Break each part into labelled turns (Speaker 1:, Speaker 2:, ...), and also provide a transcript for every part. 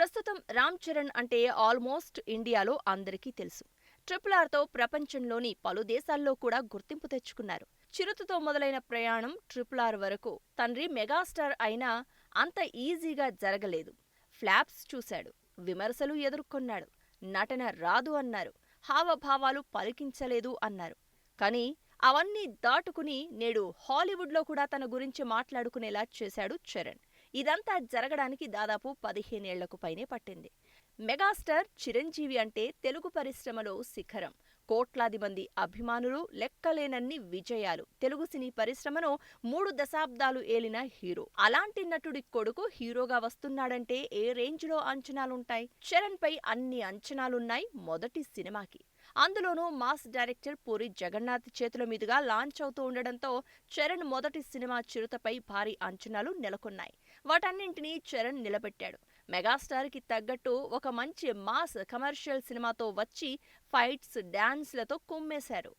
Speaker 1: ప్రస్తుతం రామ్ చరణ్ అంటే ఆల్మోస్ట్ ఇండియాలో అందరికీ తెలుసు. RRRతో ప్రపంచంలోని పలు దేశాల్లో కూడా గుర్తింపు తెచ్చుకున్నారు. చిరుతతో మొదలైన ప్రయాణం RRR వరకు తండ్రి మెగాస్టార్ అయినా అంత ఈజీగా జరగలేదు. ఫ్లాప్స్ చూశాడు, విమర్శలు ఎదుర్కొన్నాడు, నటన రాదు అన్నారు, హావభావాలు పలికించలేదు అన్నారు. కానీ అవన్నీ దాటుకుని నేడు హాలీవుడ్లో కూడా తన గురించి మాట్లాడుకునేలా చేశాడు చరణ్. ఇదంతా జరగడానికి దాదాపు 15 ఏళ్లకు పైనే పట్టింది. మెగాస్టార్ చిరంజీవి అంటే తెలుగు పరిశ్రమలో శిఖరం. కోట్లాది మంది అభిమానులు, లెక్కలేనన్ని విజయాలు. తెలుగు సినీ పరిశ్రమను 3 దశాబ్దాలు ఏలిన హీరో. అలాంటి నటుడి కొడుకు హీరోగా వస్తున్నాడంటే ఏ రేంజ్లో అంచనాలుంటాయి? చరణ్ పై అన్ని అంచనాలున్నాయి మొదటి సినిమాకి. అందులోనూ మాస్ డైరెక్టర్ పూరి జగన్నాథ్ చేతుల మీదుగా లాంచ్ అవుతూ ఉండడంతో చరణ్ మొదటి సినిమా చిరుతపై భారీ అంచనాలు నెలకొన్నాయి. వాటన్నింటినీ చరణ్ నిలబెట్టాడు. మెగాస్టార్కి తగ్గట్టు ఒక మంచి మాస్ కమర్షియల్ సినిమాతో వచ్చి ఫైట్స్, డాన్స్లతో కుమ్మేశారు.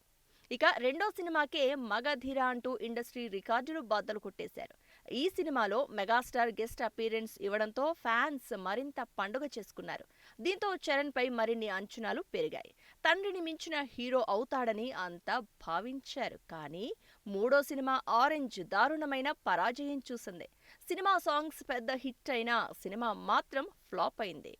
Speaker 1: ఇక రెండో సినిమాకే మగధీర అంటూ ఇండస్ట్రీ రికార్డులు బద్దలు కొట్టేశారు. ఈ సినిమాలో మెగాస్టార్ గెస్ట్ అపీరెన్స్ ఇవ్వడంతో ఫ్యాన్స్ మరింత పండుగ చేసుకున్నారు. దీంతో చరణ్ పై మరిన్ని అంచనాలు పెరిగాయి. తండ్రిని మించిన హీరో అవుతాడని అంతా భావించారు. కానీ మూడో సినిమా ఆరెంజ్ దారుణమైన పరాజయం చూసింది. సినిమా సాంగ్స్ పెద్ద హిట్ అయినా సినిమా మాత్రం ఫ్లాప్ అయింది.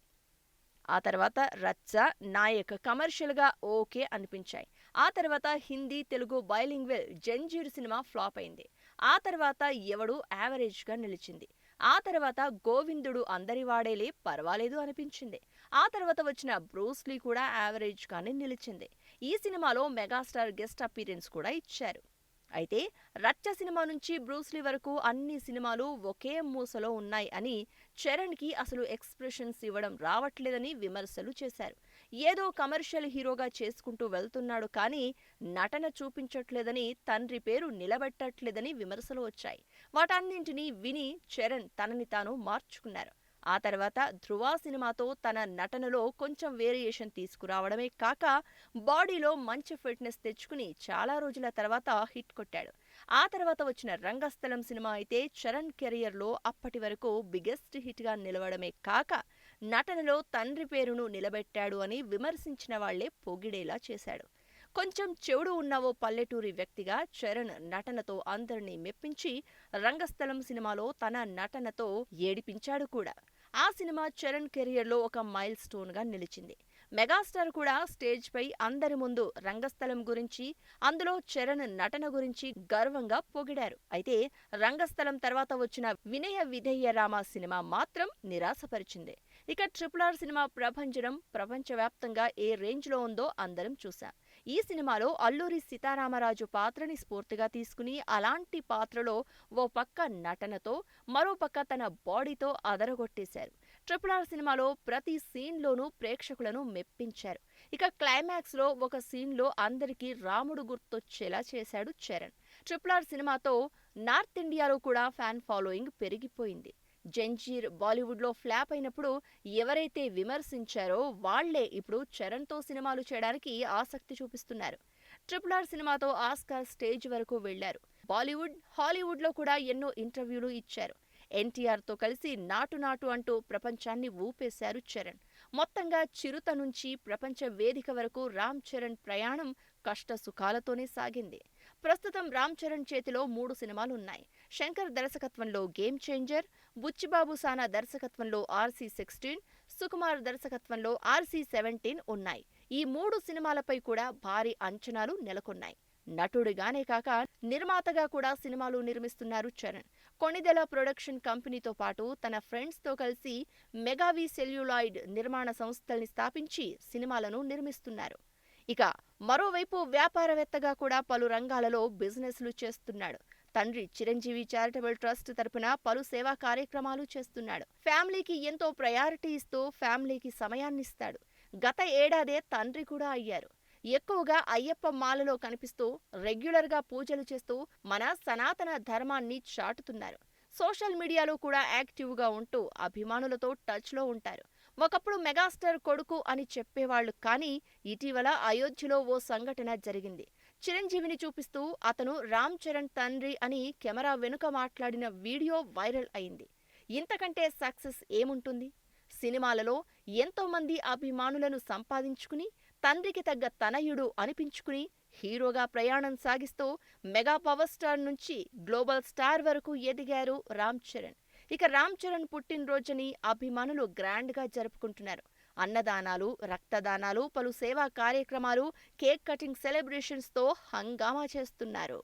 Speaker 1: ఆ తర్వాత రచ్చ, నాయక్ కమర్షియల్గా ఓకే అనిపించాయి. ఆ తర్వాత Hindi, Telugu bilingual Zanjeer cinema flop అయింది. ఆ తర్వాత ఎవడు యావరేజ్గా నిలిచింది. ఆ తర్వాత గోవిందుడు అందరివాడేలే పర్వాలేదు అనిపించింది. ఆ తర్వాత వచ్చిన బ్రూస్లీ కూడా యావరేజ్గానే నిలిచింది. ఈ సినిమాలో మెగాస్టార్ గెస్ట్ అపీరెన్స్ కూడా ఇచ్చారు. అయితే రచ్చ సినిమా నుంచి బ్రూస్లీ వరకు అన్ని సినిమాలు ఒకే మూసలో ఉన్నాయి అని, చరణ్కి అసలు ఎక్స్ప్రెషన్స్ ఇవ్వడం రావట్లేదని విమర్శలు చేశారు. ఏదో కమర్షియల్ హీరోగా చేసుకుంటూ వెళ్తున్నాడు కానీ నటన చూపించట్లేదని, తండ్రి పేరు నిలబెట్టట్లేదని విమర్శలు వచ్చాయి. వాటన్నింటినీ విని చరణ్ తనని తాను మార్చుకున్నారు. ఆ తర్వాత ధృవ సినిమాతో తన నటనలో కొంచెం వేరియేషన్ తీసుకురావడమే కాక బాడీలో మంచి ఫిట్నెస్ తెచ్చుకుని చాలా రోజుల తర్వాత హిట్ కొట్టాడు. ఆ తర్వాత వచ్చిన రంగస్థలం సినిమా అయితే చరణ్ కెరియర్లో అప్పటి వరకు బిగ్గెస్ట్ హిట్గా నిలవడమే కాక నటనలో తండ్రి పేరును నిలబెట్టాడు అని విమర్శించిన వాళ్లే పొగిడేలా చేశాడు. కొంచెం చెవుడు ఉన్న ఓ పల్లెటూరి వ్యక్తిగా చరణ్ నటనతో అందరినీ మెప్పించి రంగస్థలం సినిమాలో తన నటనతో ఏడిపించాడు కూడా. ఆ సినిమా చరణ్ కెరియర్లో ఒక మైల్ స్టోన్గా నిలిచింది. మెగాస్టార్ కూడా స్టేజ్ పై అందరి ముందు రంగస్థలం గురించి, అందులో చరణ్ నటన గురించి గర్వంగా పొగిడారు. అయితే రంగస్థలం తర్వాత వచ్చిన వినయ విధేయ రామ సినిమా మాత్రం నిరాశపరిచింది. ఇక RRR సినిమా ప్రభంజనం ప్రపంచవ్యాప్తంగా ఏ రేంజ్లో ఉందో అందరం చూశాం. ఈ సినిమాలో అల్లూరి సీతారామరాజు పాత్రని స్ఫూర్తిగా తీసుకుని అలాంటి పాత్రలో ఓ పక్క నటనతో, మరో పక్క తన బాడీతో అదరగొట్టేశారు. RRR సినిమాలో ప్రతి సీన్లోనూ ప్రేక్షకులను మెప్పించారు. ఇక క్లైమాక్స్లో ఒక సీన్లో అందరికీ రాముడు గుర్తొచ్చేలా చేశాడు చరణ్. RRR సినిమాతో నార్త్ ఇండియాలో కూడా ఫ్యాన్ ఫాలోయింగ్ పెరిగిపోయింది. జంజీర్ బాలీవుడ్లో ఫ్లాప్ అయినప్పుడు ఎవరైతే విమర్శించారో వాళ్లే ఇప్పుడు చరణ్తో సినిమాలు చేయడానికి ఆసక్తి చూపిస్తున్నారు. RRR సినిమాతో ఆస్కార్ స్టేజ్ వరకు వెళ్లారు. బాలీవుడ్, హాలీవుడ్లో కూడా ఎన్నో ఇంటర్వ్యూలు ఇచ్చారు. ఎన్టీఆర్తో కలిసి నాటు నాటు అంటూ ప్రపంచాన్ని ఊపేశారు చరణ్. మొత్తంగా చిరుత నుంచి ప్రపంచ వేదిక వరకు రామ్ చరణ్ ప్రయాణం కష్ట సుఖాలతోనే సాగింది. ప్రస్తుతం రామ్ చరణ్ చేతిలో 3 సినిమాలున్నాయి. శంకర్ దర్శకత్వంలో గేమ్ చేంజర్, బుచ్చిబాబు సానా దర్శకత్వంలో RC16, సుకుమార్ దర్శకత్వంలో RC17 ఉన్నాయి. ఈ 3 సినిమాలపై కూడా భారీ అంచనాలు నెలకొన్నాయి. నటుడిగానే కాక నిర్మాతగా కూడా సినిమాలు నిర్మిస్తున్నారు చరణ్. కొణిదెల ప్రొడక్షన్ కంపెనీతో పాటు తన ఫ్రెండ్స్తో కలిసి మెగావి సెల్యులాయిడ్ నిర్మాణ సంస్థల్ని స్థాపించి సినిమాలను నిర్మిస్తున్నారు. ఇక మరోవైపు వ్యాపారవేత్తగా కూడా పలు రంగాలలో బిజినెస్లు చేస్తున్నాడు. తండ్రి చిరంజీవి చారిటబుల్ ట్రస్ట్ తరపున పలు సేవా కార్యక్రమాలు చేస్తున్నాడు. ఫ్యామిలీకి ఎంతో ప్రయారిటీ ఇస్తూ ఫ్యామిలీకి సమయాన్నిస్తాడు. గత ఏడాదే తండ్రి కూడా అయ్యారు. ఎక్కువగా అయ్యప్ప మాలలో కనిపిస్తూ రెగ్యులర్గా పూజలు చేస్తూ మన సనాతన ధర్మాన్ని చాటుతున్నారు. సోషల్ మీడియాలో కూడా యాక్టివ్గా ఉంటూ అభిమానులతో టచ్లో ఉంటారు. ఒకప్పుడు మెగాస్టార్ కొడుకు అని చెప్పేవాళ్లు, కానీ ఇటీవల అయోధ్యలో ఓ సంఘటన జరిగింది. చిరంజీవిని చూపిస్తూ అతను రామ్ చరణ్ తండ్రి అని కెమెరా వెనుక మాట్లాడిన వీడియో వైరల్ అయింది. ఇంతకంటే సక్సెస్ ఏముంటుంది? సినిమాలలో ఎంతో మంది అభిమానులను సంపాదించుకుని తండ్రికి తగ్గ తనయుడు అనిపించుకుని హీరోగా ప్రయాణం సాగిస్తూ మెగా పవర్ స్టార్ నుంచి గ్లోబల్ స్టార్ వరకు ఎదిగారు రామ్ చరణ్. ఇక రామ్ చరణ్ పుట్టినరోజుని అభిమానులు గ్రాండ్గా జరుపుకుంటున్నారు. అన్నదానాలు, రక్తదానాలు, పలు సేవా కార్యక్రమాలు, కేక్ కటింగ్ సెలబ్రేషన్స్తో హంగామా చేస్తున్నారు.